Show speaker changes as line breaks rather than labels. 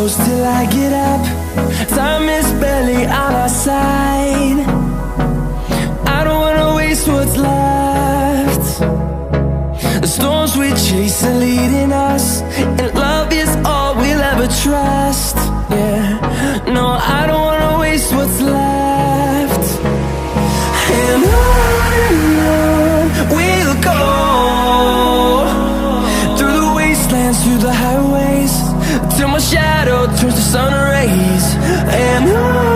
close till I get up. Time is barely on our side. I don't wanna waste what's left. The storms we chase are leading us, and love is all we'll ever trust. Yeah, no, I don't wanna waste what's left. And on we'll go, through the wastelands, through the highways, till my shadow turns to sun rays. And on